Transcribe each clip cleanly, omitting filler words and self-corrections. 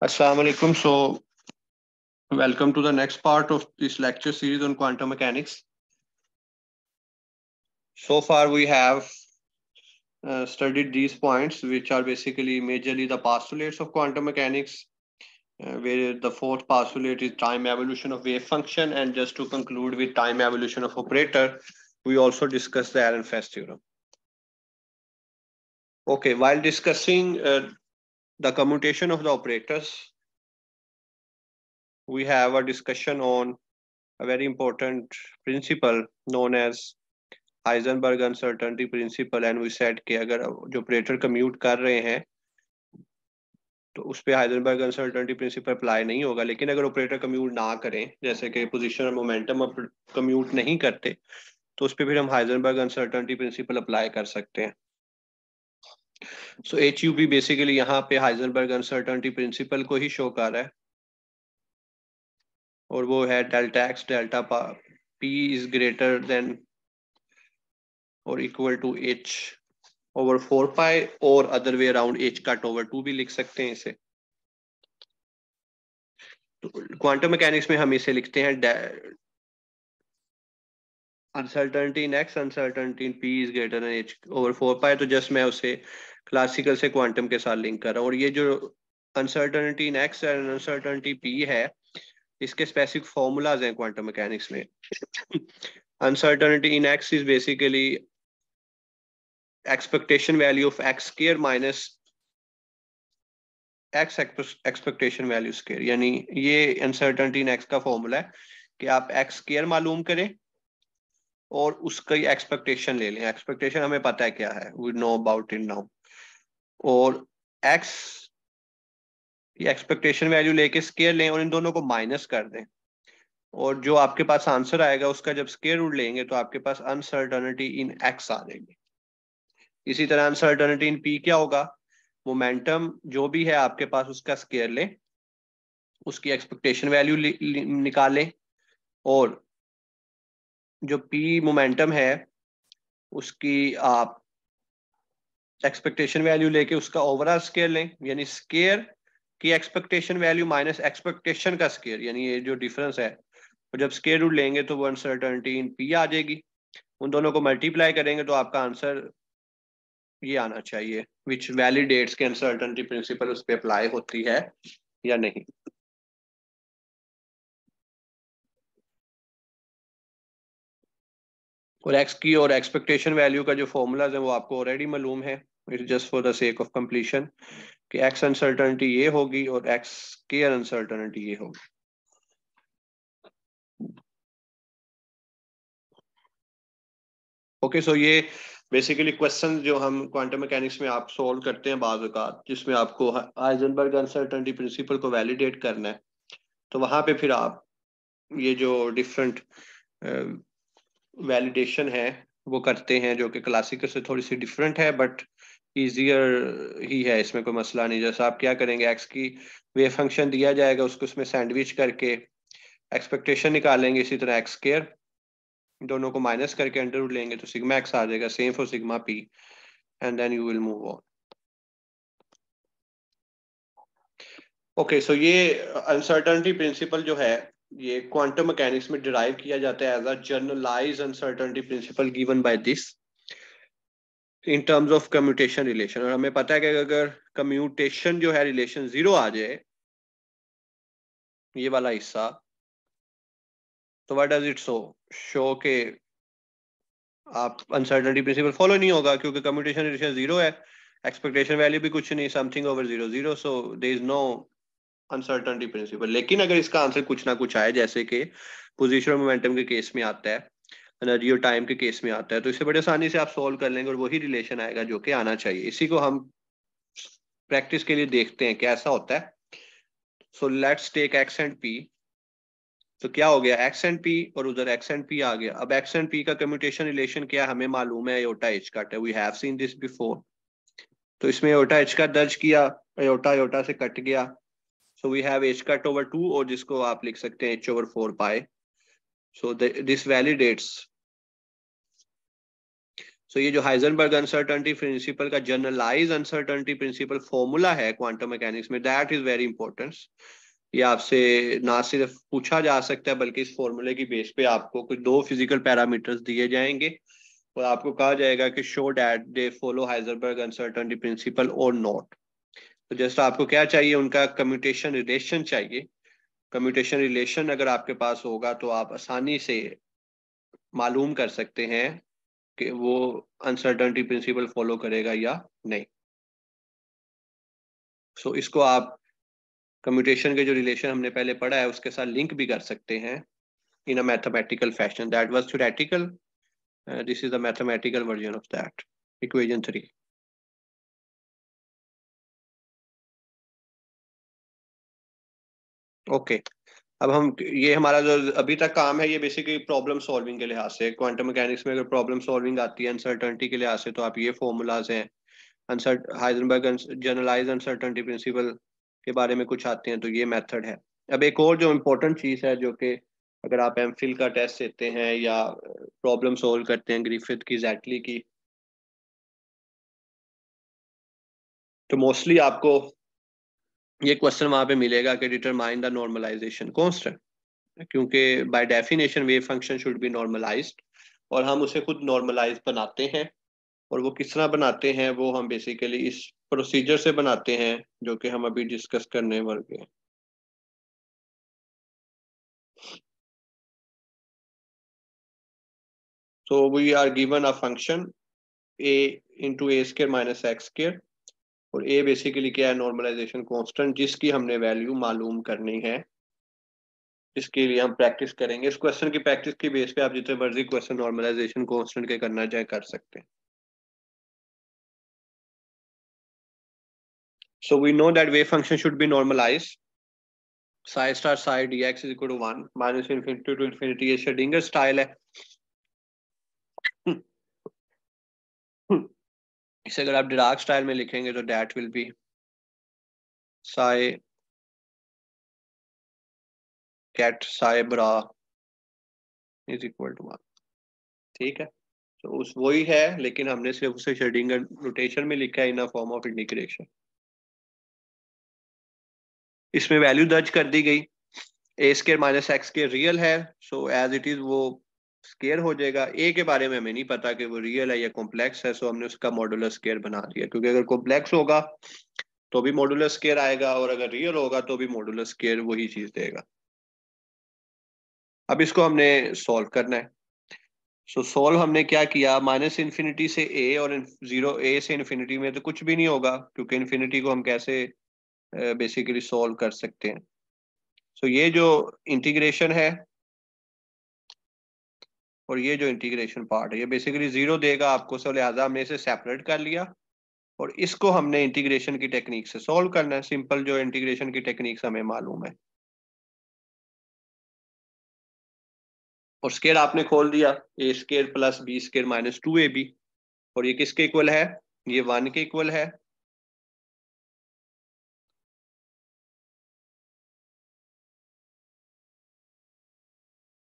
Assalamu alaikum. So, welcome to the next part of this lecture series on quantum mechanics. So far, we have studied these points, which are basically majorly the postulates of quantum mechanics, where the fourth postulate is time evolution of wave function. And just to conclude with time evolution of operator, we also discussed the Ehrenfest theorem. Okay, while discussing the commutation of the operators, we have a discussion on a very important principle known as Heisenberg uncertainty principle and we said कि अगर जो operator commute कर रहे हैं तो उस पर Heisenberg uncertainty principal apply नहीं होगा, लेकिन अगर ऑपरेटर कम्यूट ना करें, जैसे कि पोजीशन और मोमेंटम कम्यूट नहीं करते, तो उस पर फिर हम हाइजेनबर्ग अनसर्टेनिटी प्रिंसिपल अप्लाई कर सकते हैं. सो HUP बेसिकली यहाँ पे हाइजेनबर्ग अनसर्टेनिटी प्रिंसिपल को ही शो कर रहा है, और वो है delta x delta P is greater than और इक्वल टू H ओवर 4 पाई, और other way around H cut over 2 भी लिख सकते हैं इसे. तो क्वांटम मैकेनिक्स में हम इसे लिखते हैं uncertainty in x uncertainty in P is greater than H over 4 पाई. तो जस्ट मैं उसे क्लासिकल से क्वांटम के साथ लिंक कर रहा हूँ, और ये जो uncertainty in x and uncertainty P है, इसके स्पेसिफिक फॉर्मूलाज हैं क्वांटम मैकेनिक्स में. Uncertainty in x is basically expectation value of x square minus x expectation value square. यानी ये अनसर्टेनिटी इन एक्स का फॉर्मूला है कि आप एक्स स्क्वायर मालूम करें और उसका एक्सपेक्टेशन ले लें. एक्सपेक्टेशन हमें पता है क्या है, we know about it now. और एक्स ये एक्सपेक्टेशन वैल्यू लेके स्क्वायर लें और इन दोनों को माइनस कर दें, और जो आपके पास आंसर आएगा उसका जब स्क्वायर रूट लेंगे तो आपके पास अनसर्टेनिटी इन एक्स आ जाएगी. इसी तरह अनसर्टेनिटी इन पी क्या होगा, मोमेंटम जो भी है आपके पास उसका स्क्वायर लें, उसकी एक्सपेक्टेशन वैल्यू निकालें, और जो पी मोमेंटम है उसकी आप एक्सपेक्टेशन वैल्यू लेके उसका ओवरऑल स्क्वायर लें, यानी स्क्वायर की एक्सपेक्टेशन वैल्यू माइनस एक्सपेक्टेशन का स्क्वायर, यानी ये जो डिफरेंस है, और जब स्क्वायर रूट लेंगे तो वो अनसर्टेनिटी इन पी आ जाएगी. उन दोनों को मल्टीप्लाई करेंगे तो आपका आंसर ये आना चाहिए, विच वैलिडेट्स के अनसर्टेनिटी प्रिंसिपल उस पर अप्लाई होती है या नहीं. और एक्स की और एक्सपेक्टेशन वैल्यू का जो फॉर्मूलाज है वो आपको ऑलरेडी मालूम है. It just for the sake of completion कि एक्स अनसर्टेनिटी ये होगी और एक्स की अनसर्टेनिटी ये होगी. ओके, सो ये बेसिकली क्वेश्चन जो हम क्वांटम मैकेनिक्स में आप सॉल्व करते हैं बाज़ औक़ात, जिसमें आपको हाइजेनबर्ग अनसर्टेनिटी प्रिंसिपल को वैलिडेट करना है, तो वहां पे फिर आप ये जो डिफरेंट वैलिडेशन है वो करते हैं, जो कि क्लासिकल से थोड़ी सी डिफरेंट है, बट ईजियर ही है, इसमें कोई मसला नहीं. जैसा आप क्या करेंगे, एक्स की वेव फंक्शन दिया जाएगा, उसको उसमें सैंडविच करके एक्सपेक्टेशन निकालेंगे, इसी तरह एक्स स्क्वायर दोनों को माइनस करके अंडर रूट लेंगे तो सिग्मा एक्स आ जाएगा, same for sigma P, and then you will move on. Okay, so ये अनसर्टेनिटी प्रिंसिपल जो है ये क्वांटम मैकेनिक्स में डिराइव किया जाता है as a generalized uncertainty principle given by this in terms of commutation relation. और हमें पता है कि अगर कम्यूटेशन जो है रिलेशन 0 आ जाए, ये वाला हिस्सा, तो व्हाट डज इट शो के आप अनसर्टेनिटी प्रिंसिपल फॉलो नहीं होगा, क्योंकि कम्यूटेशन रिलेशन 0 है, एक्सपेक्टेशन वैल्यू भी कुछ नहीं, something over 0 0, so there is no uncertainty principle. लेकिन अगर इसका आंसर कुछ ना कुछ आए, जैसे कि पोजीशन और मोमेंटम के केस में आता है, एनर्जी और टाइम के केस में आता है, तो इसे बड़े आसानी से आप सोल्व कर लेंगे और वही रिलेशन आएगा जो कि आना चाहिए. इसी को हम प्रैक्टिस के लिए देखते हैं कैसा होता है. So let's take X and P. तो क्या हो गया, एक्स एंड पी और उधर एक्स एंड पी आ गया. अब एक्स एंड पी का कम्यूटेशन रिलेशन क्या हमें मालूम है, एयोटा एच कट है, we have seen this before. तो इसमें एयोटा एच कट दर्ज किया, एयोटा एयोटा से कट गया, so we have H cut over 2, और जिसको आप लिख सकते हैं H over 4 pi. So this validates. So ये जो हाइजेनबर्ग अनसर्टेनिटी प्रिंसिपल का जनरलाइज अनसर्टेनिटी प्रिंसिपल फॉर्मूला है क्वांटम मैकेनिक्स में, दैट इज वेरी इंपॉर्टेंट। ये आपसे ना सिर्फ पूछा जा सकता है बल्कि इस फॉर्मूले की बेस पे आपको कुछ दो फिजिकल पैरामीटर्स दिए जाएंगे और आपको कहा जाएगा कि show that they follow Heisenberg uncertainty principal और नॉट। तो जस्ट आपको क्या चाहिए, उनका कम्यूटेशन रिलेशन चाहिए। कम्यूटेशन रिलेशन अगर आपके पास होगा तो आप आसानी से मालूम कर सकते हैं कि वो अनसर्टेनिटी प्रिंसिपल फॉलो करेगा या नहीं। सो इसको आप कम्यूटेशन के जो रिलेशन हमने पहले पढ़ा है उसके साथ लिंक भी कर सकते हैं in a mathematical fashion. That was theoretical, this is the mathematical version of that equation 3। Okay, अब हम ये हमारा जो अभी तक काम है ये बेसिकली प्रॉब्लम सॉल्विंग के लिहाज से, क्वांटम मैकेनिक्स में अगर प्रॉब्लम सॉल्विंग आती है अनसर्टेनिटी के लिहाज से तो आप ये फॉर्मूलाज हैं, हाइजेनबर्ग जनरलाइज अनसर्टेनिटी प्रिंसिपल के बारे में कुछ आते हैं तो ये मेथड है। अब एक और जो इम्पोर्टेंट चीज़ है जो कि अगर आप एमफिल का टेस्ट देते हैं या प्रॉब्लम सॉल्व करते हैं ग्रिफिथ की जैटली की, तो मोस्टली आपको ये क्वेश्चन वहां पे मिलेगा कि डिटरमाइन द नॉर्मलाइजेशन कांस्टेंट, क्योंकि by definition wave function should be normalized और हम उसे खुद नॉर्मलाइज बनाते हैं। और वो किस तरह बनाते हैं वो हम बेसिकली इस प्रोसीजर से बनाते हैं जो कि हम अभी डिस्कस करने वाले हैं। So we are given a function a into a square minus x square और a बेसिकली क्या है, नॉर्मलाइजेशन कांस्टेंट जिसकी हमने वैल्यू मालूम करनी है। इसके लिए हम प्रैक्टिस करेंगे, इस क्वेश्चन की प्रैक्टिस की बेस पे आप जितने मर्जी क्वेश्चन नॉर्मलाइजेशन कांस्टेंट के करना चाहे कर सकते हैं। So we know that wave function should be normalized psi star psi dx is equal to 1 minus infinity to infinity, ये शेडिंगर स्टाइल है। इसे अगर आप डिराक स्टाइल में लिखेंगे तो that will be psi ket psi bra is equal to 1। ठीक है, तो उस वही है लेकिन हमने सिर्फ उसे शेडिंगर नोटेशन में लिखा है in a form of integration. इसमें वैल्यू दर्ज कर दी गई, A square minus X square real है, सो एज इट इज वो स्केयर हो जाएगा। ए के बारे में हमें नहीं पता कि वो रियल है या कॉम्प्लेक्स है, सो हमने उसका मॉडुलर स्केयर बना दिया, क्योंकि अगर कॉम्प्लेक्स होगा तो भी मॉडुलर स्केयर आएगा और अगर रियल होगा तो भी मॉडुलर स्केयर वही चीज देगा। अब इसको हमने सॉल्व करना है। सो सॉल्व हमने क्या किया, माइनस इन्फिनिटी से ए और जीरो ए से इन्फिनिटी में तो कुछ भी नहीं होगा, क्योंकि इन्फिनिटी को हम कैसे बेसिकली सॉल्व कर सकते हैं। सो ये जो इंटीग्रेशन है और ये जो इंटीग्रेशन पार्ट है ये बेसिकली जीरो देगा आपको, सो लिहाजा हमने इसे सेपरेट कर लिया और इसको हमने इंटीग्रेशन की टेक्निक से सॉल्व करना है। सिंपल जो इंटीग्रेशन की टेक्निक्स हमें मालूम है। और स्केयर आपने खोल दिया, A square plus B square minus 2ab, और ये किसके इक्वल है, ये 1 के इक्वल है।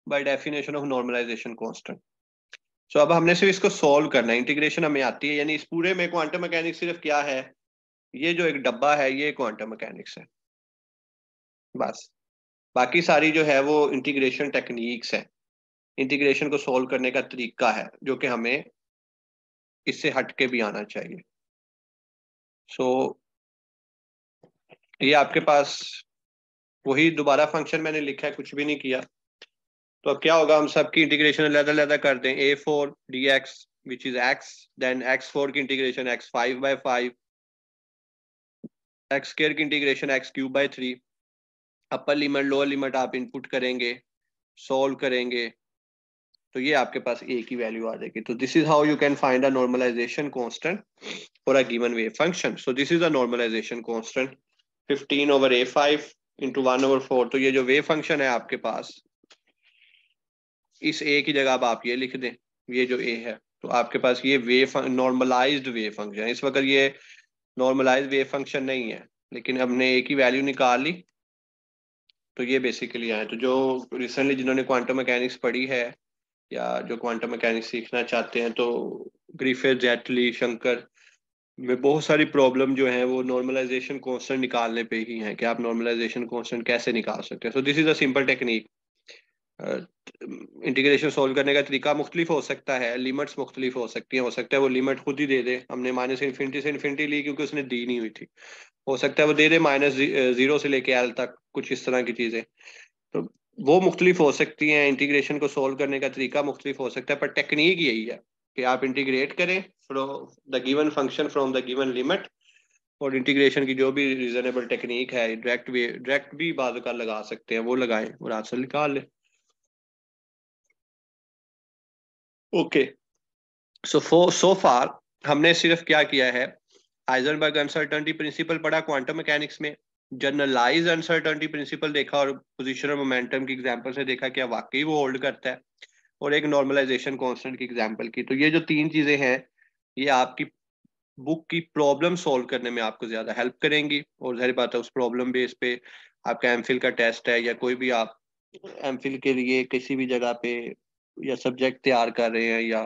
By definition of normalization constant. So अब हमने सिर्फ इसको सॉल्व करना है, इंटीग्रेशन हमें आती है, यानी इस पूरे में क्वांटम मैकेनिक्स सिर्फ क्या है, ये जो एक डब्बा है ये क्वांटम मैकेनिक्स है बस। बाकी सारी जो है वो इंटीग्रेशन टेक्निक्स है, इंटीग्रेशन को सॉल्व करने का तरीका है जो कि हमें इससे हट के भी आना चाहिए। सो ये आपके पास वही दोबारा फंक्शन मैंने लिखा है, कुछ भी नहीं किया। तो अब क्या होगा, हम सबकी इंटीग्रेशन अलग-अलग कर दें, a4 dx which is x, then x4 की इंटीग्रेशन x5/5, x स्क्वायर की integration x³/3। Upper limit lower limit आप इनपुट करेंगे, सॉल्व करेंगे तो ये आपके पास a की वैल्यू आ जाएगी। तो this is how you can find a normalization constant for a given wave function. So this is a normalization constant 15/a5 into 1/4। तो ये जो वेव फंक्शन है आपके पास, इस a की जगह अब आप ये लिख दें, ये जो a है तो आपके पास ये वेव नॉर्मलाइज्ड वेव फंक्शन है। इस वक्त ये नॉर्मलाइज्ड वेव फंक्शन नहीं है लेकिन हमने a की वैल्यू निकाल ली तो ये बेसिकली आए। तो जो रिसेंटली जिन्होंने क्वांटम मैकेनिक्स पढ़ी है या जो क्वांटम मैकेनिक्स सीखना चाहते हैं, तो ग्रिफिथ, जेटली, शंकर में बहुत सारी प्रॉब्लम जो है वो नॉर्मलाइजेशन कांस्टेंट निकालने पे ही है कि आप नॉर्मलाइजेशन कांस्टेंट कैसे निकाल सकते हैं। सो this is a simple technique. Integration solve करने का तरीका मुख्तलिफ हो सकता है, लिमिट्स मुख्तलिफ हो सकती हैं। हो सकता है वो लिमिट खुद ही दे दे, हमने माइनस इन्फिनिटी से इन्फिनिटी ली क्योंकि उसने दी नहीं हुई थी। हो सकता है वो दे दे माइनस 0 से लेके एल तक, कुछ इस तरह की चीजें। तो वो मुख्तलिफ हो सकती हैं, इंटीग्रेशन को सोल्व करने का तरीका मुख्तलिफ हो सकता है, पर टेक्निक यही है कि आप इंटीग्रेट करें from the given function from the given limit. और इंटीग्रेशन की जो भी रीजनेबल टेक्निक है, डायरेक्ट भी बाद का लगा सकते हैं, वो लगाएं और आंसर निकाल लें। ओके, सो फार हमने सिर्फ क्या किया है, हाइजेनबर्ग अनसर्टेनिटी प्रिंसिपल पढ़ा क्वांटम मैकेनिक्स में, जनरलाइज अनसर्टेनिटी प्रिंसिपल देखा और पोजीशन और मोमेंटम की एग्जांपल से देखा क्या वाकई वो होल्ड करता है, और एक नॉर्मलाइजेशन कांस्टेंट की एग्जांपल की। तो ये जो तीन चीजें हैं, ये आपकी बुक की प्रॉब्लम सॉल्व करने में आपको ज्यादा हेल्प करेंगी। और जाहिर बात है उस प्रॉब्लम बेस पे आपका एमफिल का टेस्ट है, या कोई भी आप एमफिल के लिए किसी भी जगह पे या सब्जेक्ट तैयार कर रहे हैं, या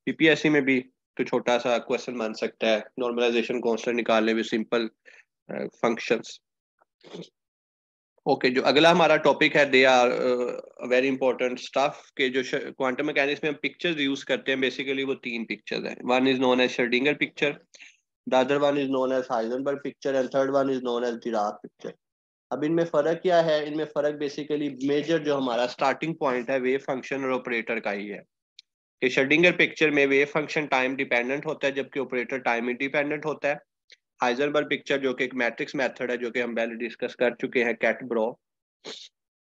पीपीएससी में भी तो छोटा सा क्वेश्चन बन सकता है नॉर्मलाइजेशन कांस्टेंट निकालने में सिंपल फंक्शंस। ओके, जो अगला हमारा टॉपिक है, they are very important stuff के जो क्वांटम मैकेनिक्स में हम पिक्चर्स यूज करते हैं, बेसिकली वो तीन पिक्चर्स हैं। One is known as Schrodinger picture, the other one is known as Heisenberg picture, and third one is known as Dirac picture. अब इनमें फर्क क्या है? इनमें फर्क बेसिकली मेजर जो हमारा स्टार्टिंग पॉइंट है वेव फंक्शन और ऑपरेटर का ही है। कि श्रोडिंगर पिक्चर में वेव फंक्शन टाइम डिपेंडेंट होता है जबकि ऑपरेटर टाइम इंडिपेंडेंट होता है। हाइजेनबर्ग पिक्चर जो कि एक मैट्रिक्स मेथड है, जो कि हम पहले डिस्कस कर चुके हैं, कैट ब्रो,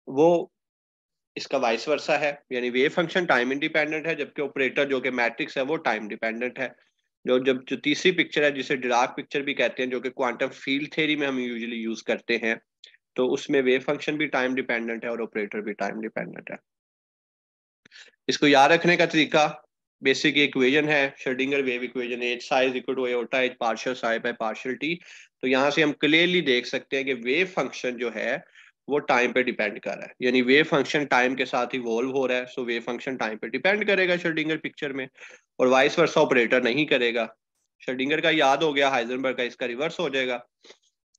वो इसका वाइस वर्सा है, यानी वेव फंक्शन टाइम इंडिपेंडेंट है जबकि ऑपरेटर जो कि मैट्रिक्स है वो टाइम डिपेंडेंट है। जो तीसरी पिक्चर है जिसे डिराक पिक्चर भी कहते हैं, जो कि क्वांटम फील्ड थ्योरी में हम यूजुअली यूज करते हैं, तो उसमें वेव फंक्शन भी टाइम डिपेंडेंट है और ऑपरेटर भी टाइम डिपेंडेंट है। इसको याद रखने का तरीका, बेसिक इक्वेशन है Schrodinger wave equation, H psi equal to eta H partial psi by partial T. तो यहाँ से हम क्लियरली देख सकते हैं कि वेव फंक्शन जो है वो टाइम पे डिपेंड कर रहा है, यानी वेव फंक्शन टाइम के साथ इवॉल्व हो रहा है, सो वेव फंक्शन टाइम पे डिपेंड करेगा श्रोडिंगर पिक्चर में, और वाइस वर्सा ऑपरेटर नहीं करेगा। श्रोडिंगर का याद हो गया, हाइजेनबर्ग का इसका रिवर्स हो जाएगा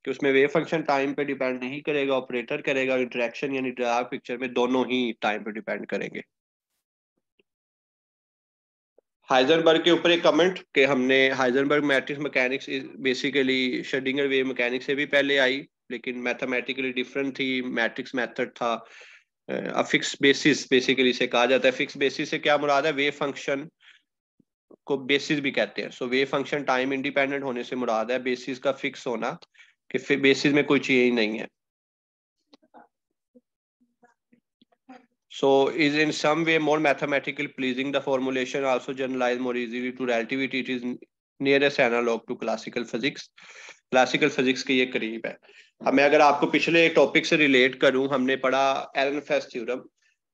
कि उसमें वेव फंक्शन टाइम पे डिपेंड नहीं करेगा, ऑपरेटर करेगा। इंटरेक्शन यानी डिराक पिक्चर में दोनों ही टाइम पे डिपेंड करेंगे। हाइजेनबर्ग के ऊपर एक कमेंट कि हमने Heisenberg matrix mechanics basically Schrodinger wave mechanics से भी पहले आई, लेकिन मैथमेटिकली डिफरेंट थी, मैट्रिक्स मेथड था। फिक्स बेसिस बेसिकली से कहा जाता है। फिक्स बेसिस से क्या मुराद है? वेव फंक्शन को बेसिस भी कहते हैं। सो वेव फंक्शन टाइम इंडिपेंडेंट होने से मुराद है बेसिस का फिक्स होना, कि बेसिस में कोई चेंज नहीं है। So is in some way more mathematically pleasing. The formulation also generalized more easily to relativity. It is nearest analog to classical physics. Classical physics के ये करीब है। अब मैं अगर आपको पिछले टॉपिक से रिलेट करूं, हमने पढ़ा एरनफेस्ट थ्योरम।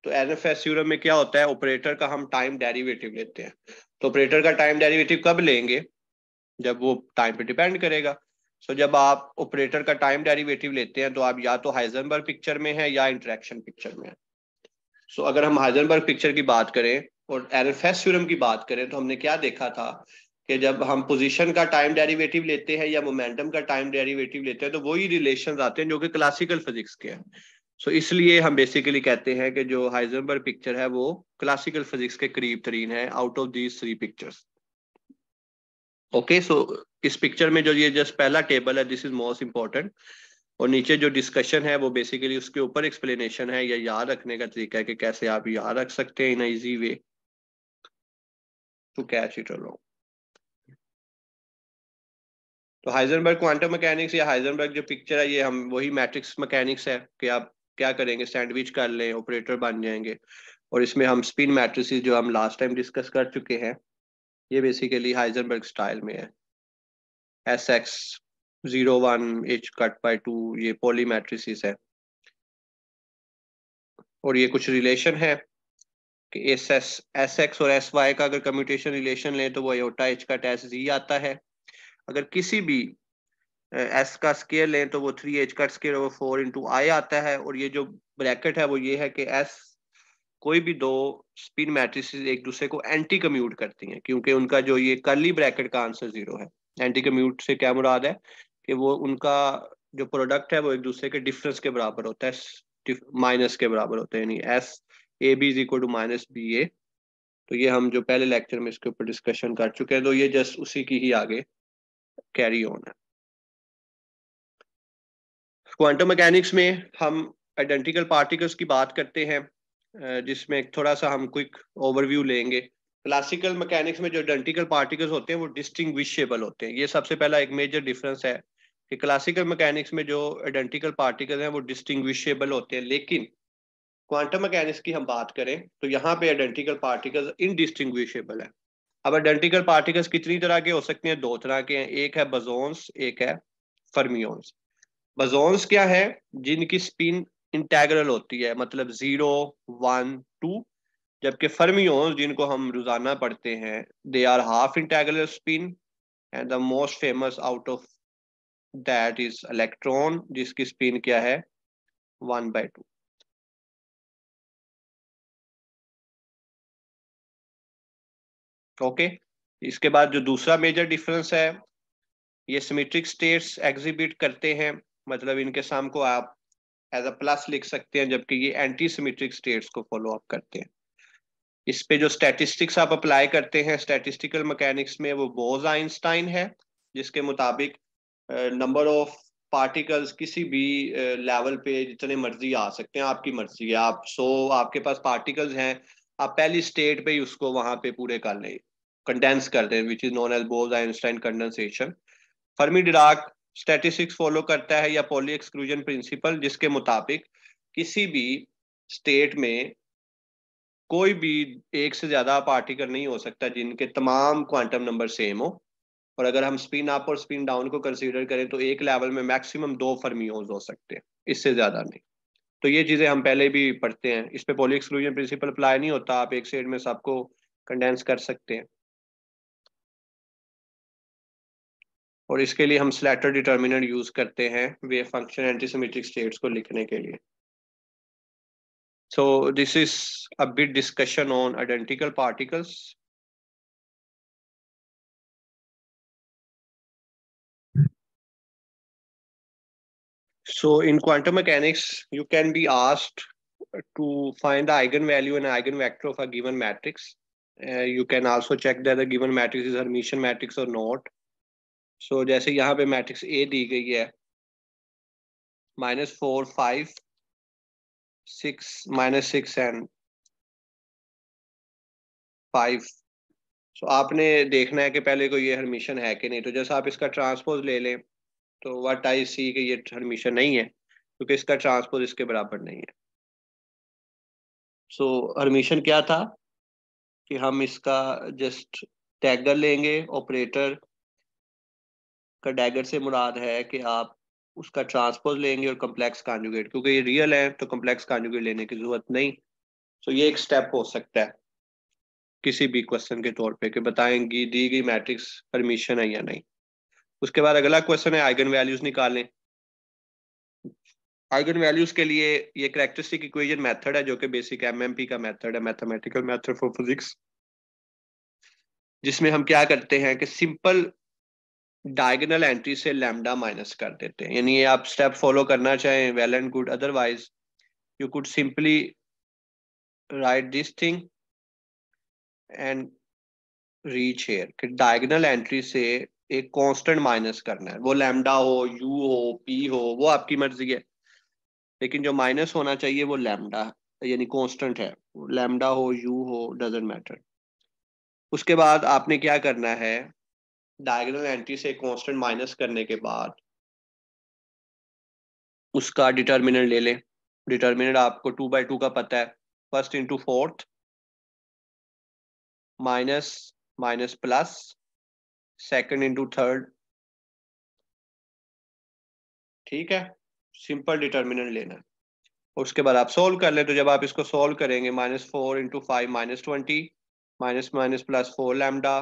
तो एरनफेस्ट थ्योरम में क्या होता है, ऑपरेटर का हम टाइम डेरिवेटिव लेते हैं। तो ऑपरेटर का टाइम डेरिवेटिव कब लेंगे? जब वो टाइम पे डिपेंड करेगा। सो जब आप ऑपरेटर का टाइम डेरिवेटिव लेते हैं तो आप या तो हाइजेनबर्ग पिक्चर में है या इंटरेक्शन पिक्चर में है। सो अगर हम हाइजेनबर्ग पिक्चर की बात करें और एरनफेस्ट थ्योरम की बात करें, तो हमने क्या देखा था कि जब हम पोजीशन का टाइम डेरिवेटिव लेते हैं या मोमेंटम का टाइम डेरिवेटिव लेते हैं, तो वही रिलेशंस आते हैं जो कि क्लासिकल फिजिक्स के हैं। सो इसलिए हम बेसिकली कहते हैं कि जो हाइजेनबर्ग पिक्चर है वो क्लासिकल फिजिक्स के करीब तरीन है out of these three pictures. Okay, so इस पिक्चर में जो ये जस्ट पहला टेबल है, दिस इज मोस्ट इंपॉर्टेंट, और नीचे जो डिस्कशन है वो बेसिकली उसके ऊपर एक्सप्लेनेशन है या याद रखने का तरीका है कि कैसे आप याद रख सकते हैं in easy way to catch it along. तो हाइजेनबर्ग क्वांटम मैकेनिक्स या हाइजेनबर्ग जो पिक्चर है, ये हम वही मैट्रिक्स मैकेनिक्स है कि आप क्या करेंगे, सैंडविच कर लें, ऑपरेटर बन जाएंगे। और इसमें हम स्पिन मैट्रिसेस जो हम लास्ट टाइम डिस्कस कर चुके हैं, ये बेसिकली हाइजेनबर्ग स्टाइल में है। SX01 H कट बाय 2, ये पॉली मैट्रिसेस है। और ये कुछ रिलेशन है कि एस एक्स और एस वाई का अगर कम्यूटेशन रिलेशन लें तो वो एयोटा एच का टेस्ट जी आता है। अगर किसी भी एस का स्केयर लें तो वो 3H का स्केयर वो 4 इंटू आई आता है। और ये जो ब्रैकेट है वो ये है कि एस कोई भी दो स्पिन मैट्रिसेस एक दूसरे को एंटी कम्यूट करती हैं, क्योंकि उनका जो ये कर्ली ब्रैकेट का आंसर 0 है। एंटी कम्यूट से क्या मुराद है कि वो उनका जो प्रोडक्ट है वो एक दूसरे के डिफरेंस के बराबर होता है, माइनस के बराबर होता है, यानी S A B is equal to minus B A. तो ये हम जो पहले लेक्चर में इसके ऊपर डिस्कशन कर चुके हैं, तो ये जस्ट उसी की ही आगे कैरी ऑन है। क्वांटम मैकेनिक्स में हम आइडेंटिकल पार्टिकल्स की बात करते हैं, जिसमें थोड़ा सा हम क्विक ओवरव्यू लेंगे। क्लासिकल मैकेनिक्स में जो आइडेंटिकल पार्टिकल्स होते हैं वो डिस्टिंग्विशेबल होते हैं। ये सबसे पहला एक मेजर डिफरेंस है कि क्लासिकल मैकेनिक्स में जो आइडेंटिकल पार्टिकल्स हैं वो डिस्टिंग्विशेबल होते हैं, लेकिन क्वांटम मैकेनिक्स की हम बात करें तो यहाँ पे आइडेंटिकल पार्टिकल्स इनडिस्टिंग्विशेबल है। अब आइडेंटिकल पार्टिकल्स कितनी तरह के हो सकते हैं? दो तरह के हैं, एक है बॉसोन्स, एक है फर्मियोन्स। बॉसोन्स क्या है? जिनकी स्पिन इंटेग्रल होती है, मतलब 0, 1, 2। जबकि फर्मियोन्स जिनको हम रोजाना पढ़ते हैं, they are half integral spin, and the most famous out of that is electron, जिसकी स्पिन क्या है? 1/2। ओके। इसके बाद जो दूसरा मेजर डिफरेंस है, ये सिमेट्रिक स्टेट्स एग्जिबिट करते हैं, मतलब इनके साम को आप एज अ प्लस लिख सकते हैं, जबकि ये एंटी सिमेट्रिक स्टेट्स को फॉलो अप करते हैं। इस पे जो स्टैटिस्टिक्स आप अप्लाई करते हैं स्टैटिस्टिकल मैकेनिक्स में, वो बोज आइंस्टाइन है, जिसके मुताबिक नंबर ऑफ पार्टिकल्स किसी भी लेवल पे जितने मर्जी आ सकते हैं, आपकी मर्जी है। आप 100 आपके पास पार्टिकल्स हैं, आप पहली स्टेट पे ही उसको वहां पे पूरे कर लें, कंडेंस कर दें, which is known as Bose Einstein condensation. Fermi Dirac statistics follow करता है, या पॉली एक्सक्लूजन प्रिंसिपल, जिसके मुताबिक किसी भी स्टेट में कोई भी एक से ज्यादा पार्टिकल नहीं हो सकता जिनके तमाम क्वांटम नंबर सेम हो। और अगर हम स्पिन अप और स्पिन डाउन को कंसीडर करें तो एक लेवल में मैक्सिमम 2 फर्मियोन्स हो सकते हैं, इससे ज्यादा नहीं। तो ये चीजें हम पहले भी पढ़ते हैं। इस पे पॉली एक्सक्लूजन प्रिंसिपल अप्लाई नहीं होता, आप एक स्टेट में सबको कंडेंस कर सकते हैं। और इसके लिए हम स्लैटर डिटर्मिनेंट यूज करते हैं वेव फंक्शन एंटीसिमेट्रिक स्टेट्स को लिखने के लिए। So this is a bit discussion on identical particles. So in quantum mechanics, you can be asked to find the eigenvalue and eigenvector of a given matrix. You can also check that the given matrix is Hermitian matrix or not. So जैसे यहाँ पे matrix A दी गई है, -4, 5, 6, -6 and 5। सो आपने देखना है कि पहले कोई ये हर्मिशन है कि नहीं। तो जैसा आप इसका ट्रांसपोज ले लें तो व्हाट आई सी कि ये हर्मिशन नहीं है, क्योंकि इसका ट्रांसपोज इसके बराबर नहीं है। सो हर्मिशन क्या था कि हम इसका जस्ट डैगर लेंगे, ऑपरेटर का डैगर से मुराद है कि आप उसका ट्रांसपोज लेंगे और कम्प्लेक्स कॉन्जुगेट, क्योंकि ये रियल है तो कम्प्लेक्स कॉन्जुगेट लेने की जरूरत नहीं। सो ये एक स्टेप हो सकता है किसी भी क्वेश्चन के तौर पे कि बताएंगी दी गई मैट्रिक्स हर्मिशन है या नहीं। उसके बाद अगला क्वेश्चन है आइगन वैल्यूज निकालें। आइगन वैल्यूज के लिए ये कैरेक्टरिस्टिक इक्वेशन मेथड है, जो कि बेसिक एमएमपी का मेथड है, मैथमेटिकल मेथड फॉर फिजिक्स, जिसमें हम क्या करते हैं कि सिंपल डायगोनल एंट्री से लैम्डा माइनस कर देते हैं। यानी ये आप स्टेप फॉलो करना चाहें well and good, otherwise you could simply write this thing and reach here कि डायगोनल एंट्री से एक कांस्टेंट माइनस करना है, वो लैम्डा हो, यू हो, पी हो, वो आपकी मर्जी है, लेकिन जो माइनस होना चाहिए वो लैम्डा यानी कांस्टेंट है। लैम्डा हो, यू हो, डजेंट मैटर। उसके बाद आपने क्या करना है, डायगोनल एंट्री से कांस्टेंट माइनस करने के बाद उसका डिटर्मिनेंट ले लें। डिटर्मिनेंट आपको 2/2 का पता है, first into fourth, minus minus plus, second into third. ठीक है, सिंपल डिटर्मिनेंट लेना है। उसके बाद आप सोल्व कर ले, तो जब आप इसको सोल्व करेंगे, -4 × 5 -20, minus minus plus 4 lambda,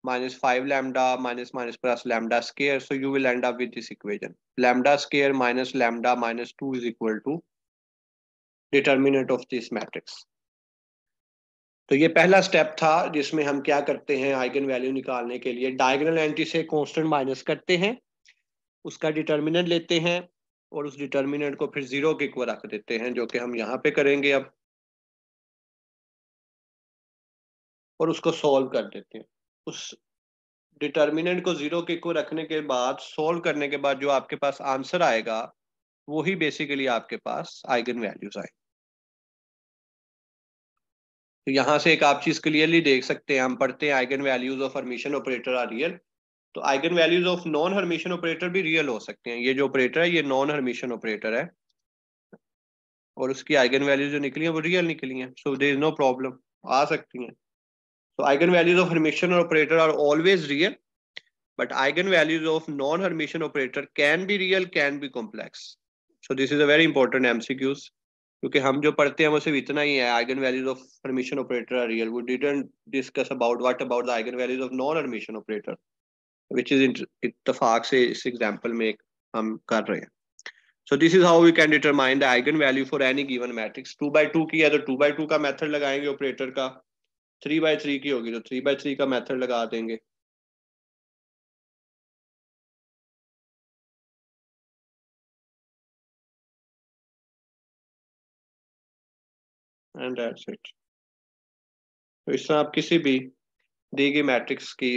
-5 lambda, minus minus plus lambda square. So you will end up with this equation, lambda square minus lambda -2 is equal to determinant of this matrix. तो ये पहला स्टेप था जिसमें हम क्या करते हैं, आइगन वैल्यू निकालने के लिए डायगोनल एंट्री से कांस्टेंट माइनस करते हैं, उसका डिटर्मिनेंट लेते हैं और उस डिटर्मिनेंट को फिर जीरो के इक्वल रख देते हैं, जो कि हम यहाँ पे करेंगे अब, और उसको सॉल्व कर देते हैं। उस डिटर्मिनेंट को जीरो के इक्वल रखने के बाद, सॉल्व करने के बाद जो आपके पास आंसर आएगा वो ही बेसिकली आपके पास आइगन वैल्यूज आए। तो यहाँ से एक आप चीज क्लियरली देख सकते हैं, हम पढ़ते हैं eigenvalues of Hermitian operator are real, तो eigenvalues of non Hermitian operator भी रियल हो सकते हैं। ये जो ऑपरेटर है ये नॉन हर्मिशन ऑपरेटर है और उसकी आइगन वैल्यूज जो निकली है वो रियल निकली हैं, so there is no problem, आ सकती हैं। So eigenvalues of Hermitian operator are always real, but eigenvalues of non-Hermitian operator can be real, can be complex. So this is a very important MCQs, क्योंकि हम जो पढ़ते हैं वो सिर्फ इतना ही है, eigenvalues of Hermitian operator are real. We didn't discuss about what about the eigenvalues of non-Hermitian operator, which is इत्तेफाक से इस एग्जांपल में हम कर रहे हैं। So this is how we can determine the eigenvalue for any given matrix. 2x2 की है तो 2x2 का मेथड लगाएंगे ऑपरेटर का, 3x3 की होगी तो 3x3 का मेथड लगा देंगे। And that's it. तो इस तरह आप किसी भी दी गई मैट्रिक्स की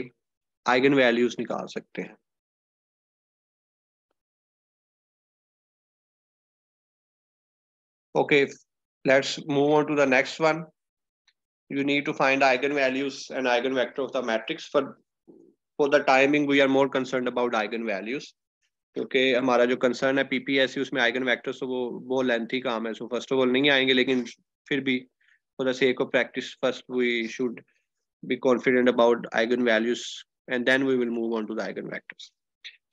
आइगन वैल्यूज निकाल सकते हैं। Okay, let's move on to the next one. You need to find eigenvalues and eigenvector of the matrix. For the timing we are more concerned about eigenvalues, क्योंकि हमारा जो कंसर्न है PPSC उसमें eigen vectors तो वो lengthy काम है, so first of all नहीं आएंगे, लेकिन फिर भी for the sake of practice first we should be confident about eigenvalues and then we will move on to the eigenvectors.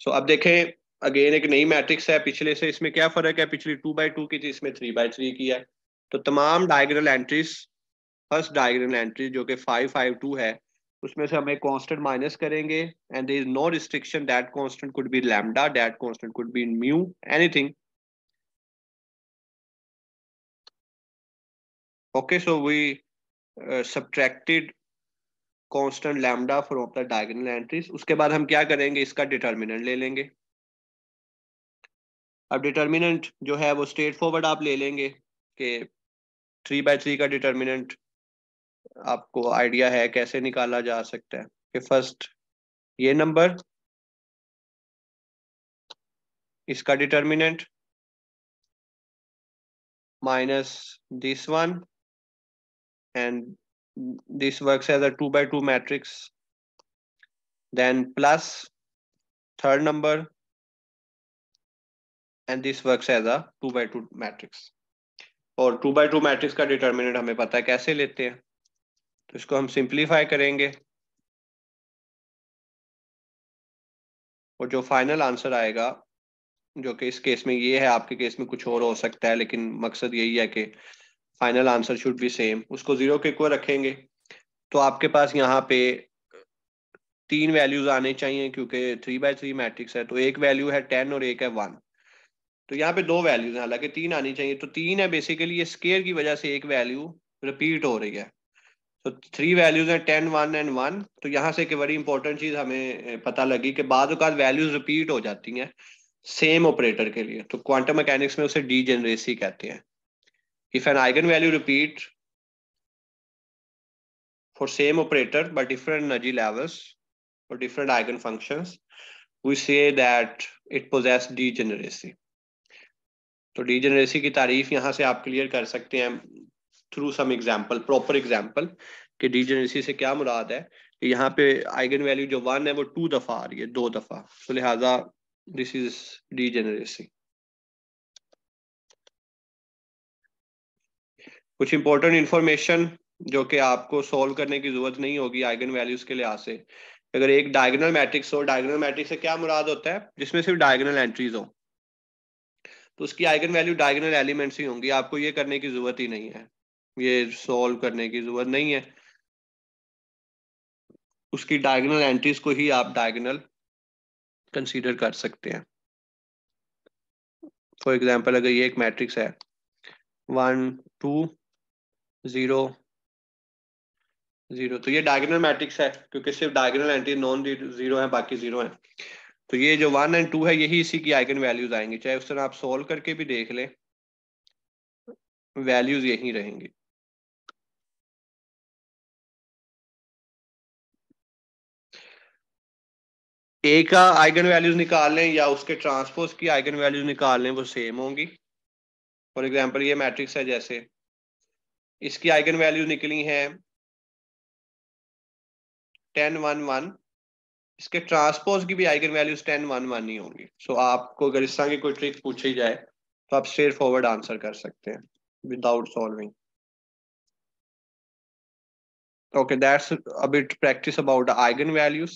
So अब देखें, अगेन एक नई मैट्रिक्स है, पिछले से इसमें क्या फर्क है, पिछली 2x2 की थी, इसमें 3x3 की है। तो तमाम diagonal entries, first diagonal entry जो कि 552 है, उसमें से हमें कांस्टेंट माइनस करेंगे and there is no restriction, that constant could be lambda, that constant could be mu, anything. Okay, so we subtracted constant lambda from the diagonal entries. उसके बाद हम क्या करेंगे, इसका डिटर्मिनेंट ले लेंगे। अब डिटर्मिनेंट जो है वो स्ट्रेट फॉरवर्ड आप ले लेंगे कि 3x3 का डिटर्मिनेंट आपको आइडिया है कैसे निकाला जा सकता है, कि फर्स्ट ये नंबर, इसका determinant minus this one, and this works as a 2x2 matrix, then plus third number and this works as a 2x2 matrix। और 2x2 मैट्रिक्स का डिटर्मिनेंट हमें पता है कैसे लेते हैं, तो इसको हम सिंप्लीफाई करेंगे और जो फाइनल आंसर आएगा, जो कि इस केस में ये है, आपके केस में कुछ और हो सकता है, लेकिन मकसद यही है कि final answer should be same, उसको जीरो के इक्वल रखेंगे। तो आपके पास यहाँ पे तीन वैल्यूज आने चाहिए, क्योंकि 3x3 मैट्रिक्स है, तो एक वैल्यू है 10 और एक है 1। तो यहाँ पे दो वैल्यूज हैं, हालांकि तीन आनी चाहिए, तो तीन है बेसिकली, ये स्केयर की वजह से एक वैल्यू रिपीट हो रही है। तो थ्री वैल्यूज हैं 10, 1 एंड 1। तो यहाँ से एक बड़ी इंपॉर्टेंट चीज हमें पता लगी कि बाद वैल्यूज रिपीट हो जाती हैं सेम ऑपरेटर के लिए, तो क्वांटम मैकेनिक्स में उसे डीजेनरेसी कहते हैं। If an eigenvalue repeat for same operator but different energy levels और different eigenfunctions, we say that it possesses degeneracy. तो डीजेनरेसी की तारीफ यहाँ से आप क्लियर कर सकते हैं through some example, proper example, कि डीजेनरेसी से क्या मुराद है। यहाँ पे आइगन वैल्यू जो 1 है वो 2 दफा आ रही है, 2 दफा, तो लिहाजा दिस इज डीजेनरेसी। कुछ इंपॉर्टेंट इंफॉर्मेशन जो कि आपको सॉल्व करने की जरूरत नहीं होगी आइगन वैल्यूज के लिहाज से। अगर एक डायगोनल मैट्रिक्स हो, डायगोनल मैट्रिक्स से क्या मुराद होता है, जिसमें सिर्फ डायगोनल एंट्रीज हो, तो उसकी आइगन वैल्यू डायगोनल एलिमेंट्स ही होंगी, आपको ये करने की जरूरत ही नहीं है, ये सॉल्व करने की जरूरत नहीं है। उसकी डायगोनल एंट्रीज को ही आप डायगोनल कंसीडर कर सकते हैं। फॉर एग्जांपल अगर ये एक मैट्रिक्स है 1 2 0 जीरो। तो ये डायगोनल मैट्रिक्स है क्योंकि सिर्फ डायगोनल एंट्री नॉन जीरो है, बाकी जीरो है। तो ये जो 1 एंड 2 है यही इसी की आइगन वैल्यूज आएंगी, चाहे उस तरह आप सोल्व करके भी देख लें, वैल्यूज यही रहेंगी। ए का आइगन वैल्यूज निकाल लें या उसके ट्रांसपोज की आइगन वैल्यूज निकाल लें, वो सेम होंगी। फॉर एग्जांपल ये मैट्रिक्स है, जैसे इसकी आइगन वैल्यूज निकली हैं 10 1 1, इसके ट्रांसपोज की भी आइगन वैल्यूज 10 1 1 ही होंगी। सो आपको अगर इस तरह की कोई ट्रिक पूछी जाए तो आप स्ट्रेट फॉरवर्ड आंसर कर सकते हैं without solving. Okay, that's a bit practice about the eigenvalues.